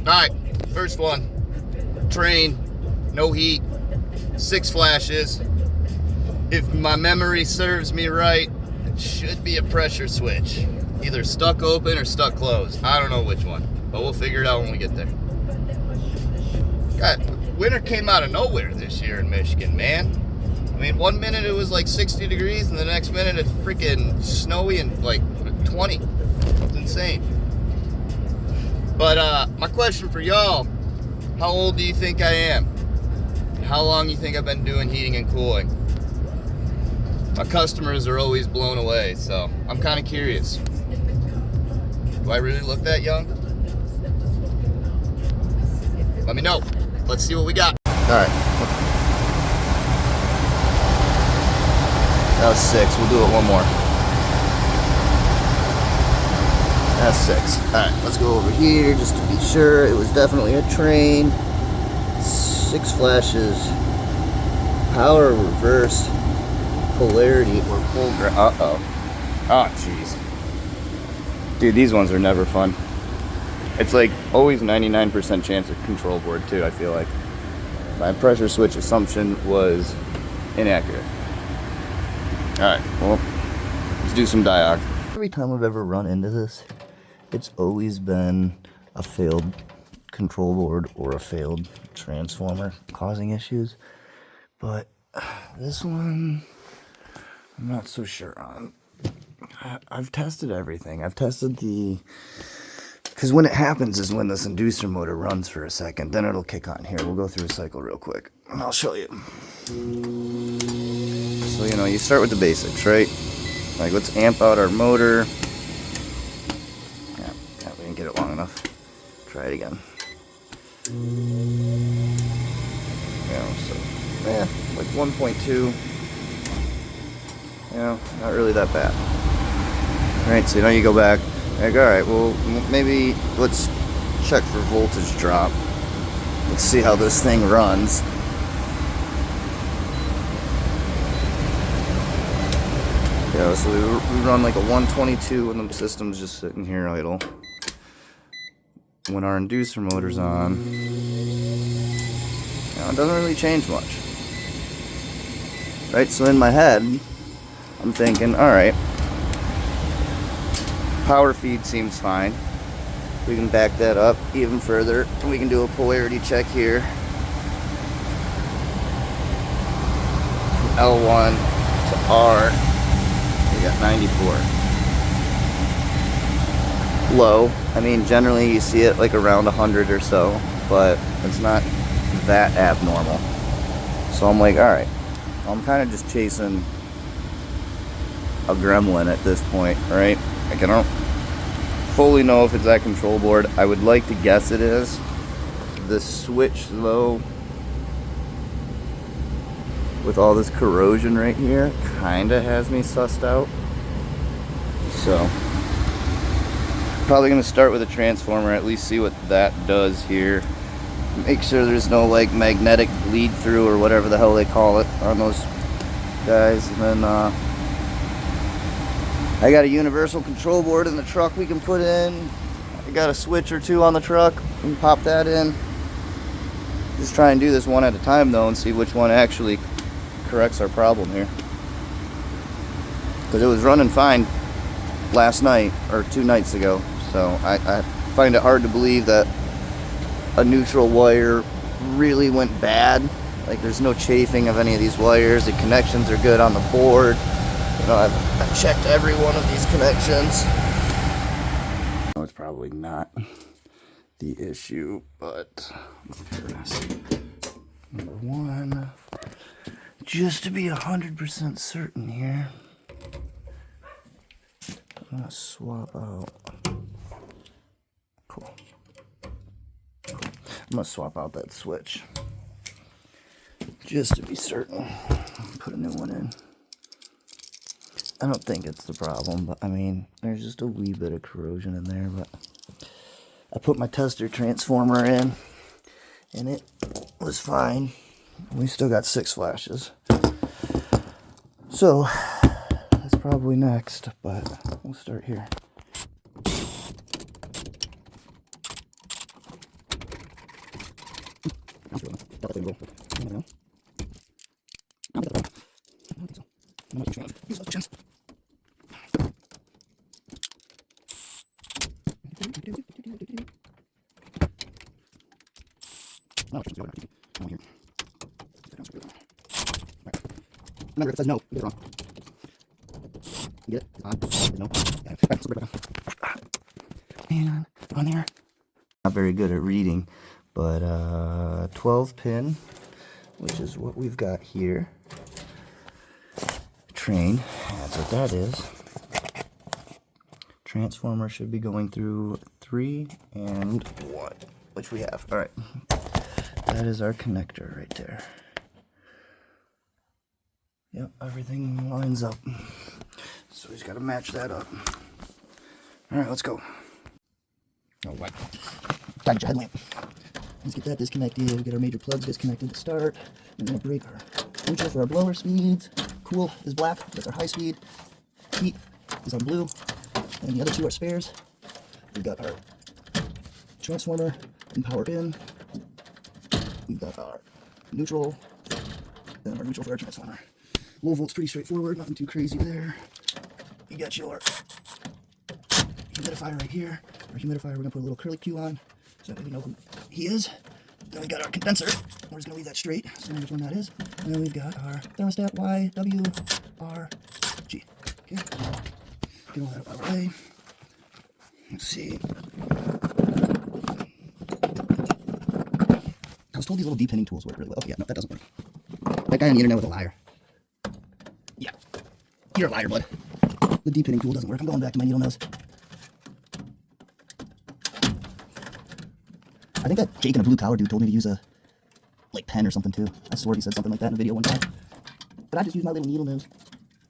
Alright, first one. Train, no heat, 6 flashes. If my memory serves me right, it should be a pressure switch. Either stuck open or stuck closed. I don't know which one, but we'll figure it out when we get there. God, winter came out of nowhere this year in Michigan, man. I mean, one minute it was like 60 degrees, and the next minute it's freaking snowy and like 20. It's insane. But my question for y'all, how old do you think I am? How long do you think I've been doing heating and cooling? My customers are always blown away, so I'm kind of curious. Do I really look that young? Let me know. Let's see what we got. Alright. That was 6. We'll do it one more. That's 6. Alright, let's go over here just to be sure. It was definitely a train. 6 flashes. Power reverse. Polarity or full ground. Uh-oh. Oh, jeez. Dude, these ones are never fun. It's like always 99% chance of control board too, I feel like. My pressure switch assumption was inaccurate. Alright, well, let's do some diag. Every time I've ever run into this, it's always been a failed control board or a failed transformer causing issues. But this one, I'm not so sure on. I've tested everything. I've tested the... Because when it happens is when this inducer motor runs for a second. Then it'll kick on. Here, we'll go through a cycle real quick. And I'll show you. So, you know, you start with the basics, right? Like, let's amp out our motor. Yeah, we didn't get it long enough. Try it again. Yeah, so, yeah, like 1.2. You know, not really that bad. Alright, so now you go back. Like, alright, well, maybe let's check for voltage drop. Let's see how this thing runs. Yeah, so we run like a 122 when the system's just sitting here idle. When our inducer motor's on, you know, it doesn't really change much. Right, so in my head, I'm thinking, alright, power feed seems fine. We can back that up even further. We can do a polarity check here. From L1 to R, we got 94. Low. I mean, generally you see it like around 100 or so, but it's not that abnormal. So I'm like, alright, I'm kind of just chasing a gremlin at this point, right? Like, I don't fully know if it's that control board. I would like to guess it is. The switch, though, with all this corrosion right here, kind of has me sussed out. So, probably going to start with a transformer, at least see what that does here. Make sure there's no, like, magnetic bleed through or whatever the hell they call it on those guys. And then, I got a universal control board in the truck we can put in. I got a switch or two on the truck. We can pop that in. Just try and do this one at a time though and see which one actually corrects our problem here. Because it was running fine last night or 2 nights ago. So I find it hard to believe that a neutral wire really went bad. Like, there's no chafing of any of these wires. The connections are good on the board. You know, I've checked every one of these connections. No, it's probably not the issue, but number 1, just to be 100% certain here, I'm gonna swap out. Cool. I'm gonna swap out that switch just to be certain. Put a new one in. I don't think it's the problem, but I mean, there's just a wee bit of corrosion in there, but I put my tester transformer in, and it was fine. We still got 6 flashes. So, that's probably next, but we'll start here. I don't know. I don't think so. I'm not sure. Use those chins. No, it's just going on here. Remember, if it says no, you get it wrong. You get it? It's on. There's no. Yeah. Right, let's rip it down. And on there. Not very good at reading, but 12 pin, which is what we've got here. Train, that's what that is. Transformer should be going through 3 and 1, which we have. All right, that is our connector right there. Yep, everything lines up. So we just got to match that up. All right, let's go. Oh, what? Target your headlamp. Let's get that disconnected. Get our major plugs disconnected to start. And then break our neutral for our blower speeds. Cool is black. That's our high speed. Heat is on blue. And the other two are spares. We've got our transformer and power in. We've got our neutral. Then our neutral for our transformer. Low volt's pretty straightforward. Nothing too crazy there. You got your humidifier right here. Our humidifier, we're going to put a little curly Q on so that we know who he is. Then we got our condenser. We're just going to leave that straight so we know which one that is. And then we've got our thermostat YWRG. Okay. Get all that out of the way. Let's see. I was told these little depinning tools work really well. Oh, yeah, no, that doesn't work. That guy on the internet was a liar. Yeah. You're a liar, bud. The depinning tool doesn't work. I'm going back to my needle nose. I think that Jake in a blue collar dude told me to use a pen or something too. I swore he said something like that in a video one time. But I just use my little needle nose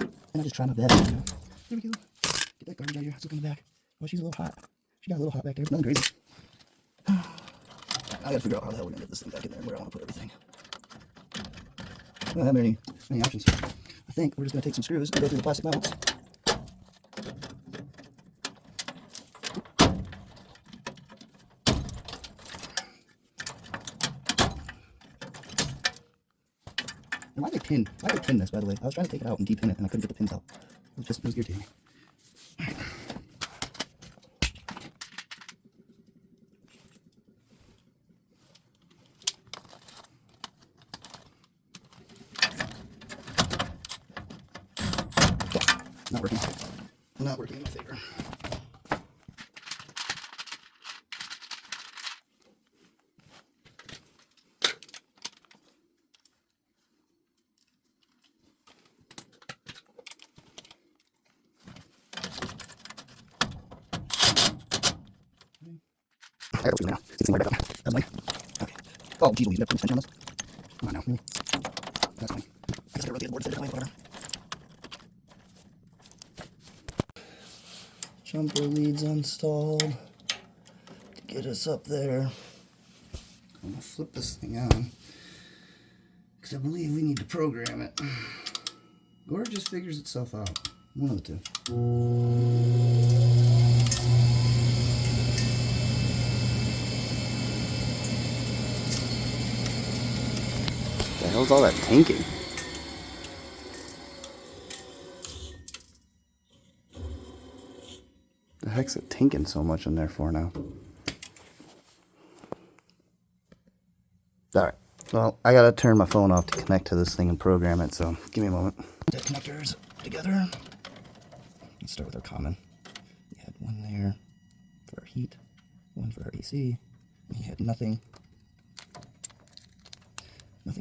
and I just try my best. You know? Here we go. Get that garbage out of here. Let's look in the back. Oh, she's a little hot. She got a little hot back there. Nothing crazy. I gotta figure out how the hell we're gonna get this thing back in there and where I want to put everything. I don't have many options. I think we're just gonna take some screws and go through the plastic mounts. And why did they pin this, by the way? I was trying to take it out and depin it, and I couldn't get the pins out. It was irritating me. Not working. Not working in my favor. I got now. See this thing right back up. That's mine. Okay. Oh, geez, we never put tension on this. Come on now, really? That's fine. I guess I rotate the board to the way, whatever. Jumper leads installed to get us up there. I'm gonna flip this thing on because I believe we need to program it, or it just figures itself out. One of the two. What the hell's all that tanking? The heck's it tanking so much in there for now? Alright, well, I gotta turn my phone off to connect to this thing and program it, so give me a moment. The connectors together. Let's start with our common. We had one there for our heat, one for our AC. We had nothing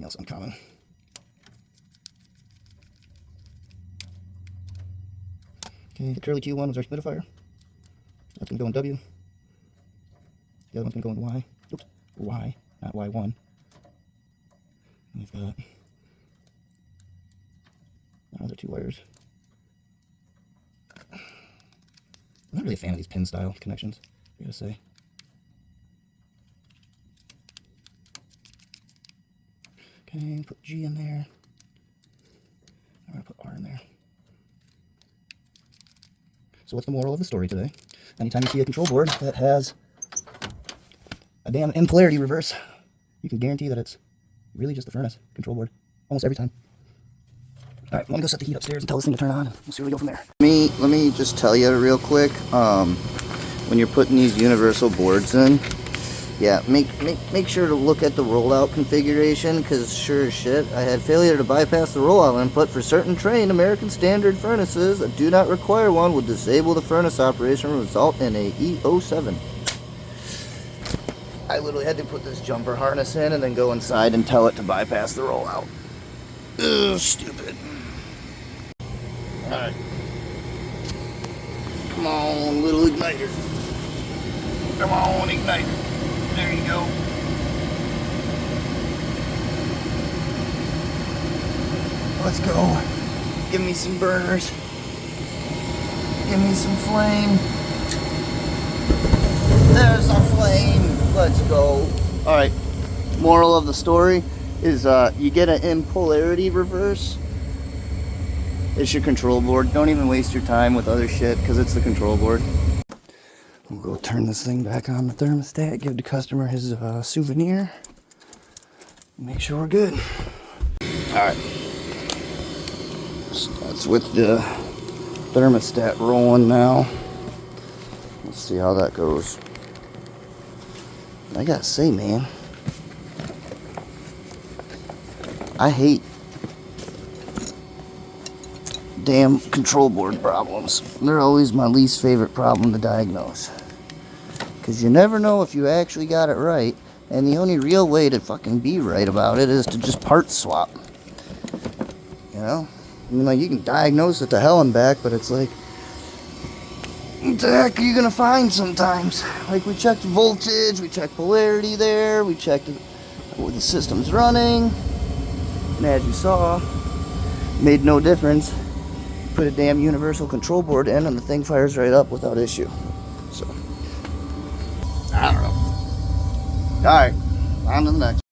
else uncommon. Okay, the curly Q one was our humidifier. That's going to go in W. The other one's going to go in Y. Oops, Y, not Y1. We've got our other two wires. I'm not really a fan of these pin style connections, I gotta say. Okay, put G in there. I'm going to put R in there. So what's the moral of the story today? Anytime you see a control board that has a damn polarity reverse, you can guarantee that it's really just the furnace control board, almost every time. All right, let me go set the heat upstairs and tell this thing to turn on, and we'll see where we go from there. Let me just tell you real quick, when you're putting these universal boards in, yeah, make sure to look at the rollout configuration, because sure as shit, I had failure to bypass the rollout input for certain trained American standard furnaces that do not require one, will disable the furnace operation and result in a E07. I literally had to put this jumper harness in and then go inside and tell it to bypass the rollout. Ugh, stupid. Alright. Come on, little igniter. Come on, igniter. There you go. Let's go. Give me some burners. Give me some flame. There's our flame. Let's go. Alright. Moral of the story is you get an in polarity reverse. It's your control board. Don't even waste your time with other shit, because it's the control board. We'll go turn this thing back on the thermostat, give the customer his souvenir, make sure we're good. Alright. That's with the thermostat rolling now. Let's see how that goes. I gotta say, man, I hate damn control board problems. They're always my least favorite problem to diagnose, because you never know if you actually got it right, and the only real way to fucking be right about it is to just part swap. You know, I mean, like, you can diagnose it to hell and back, but it's like, what the heck are you gonna find sometimes? Like, we checked voltage, we checked polarity there, we checked the system's running, and as you saw, made no difference. Put a damn universal control board in and the thing fires right up without issue. So, I don't know. Alright, on to the next.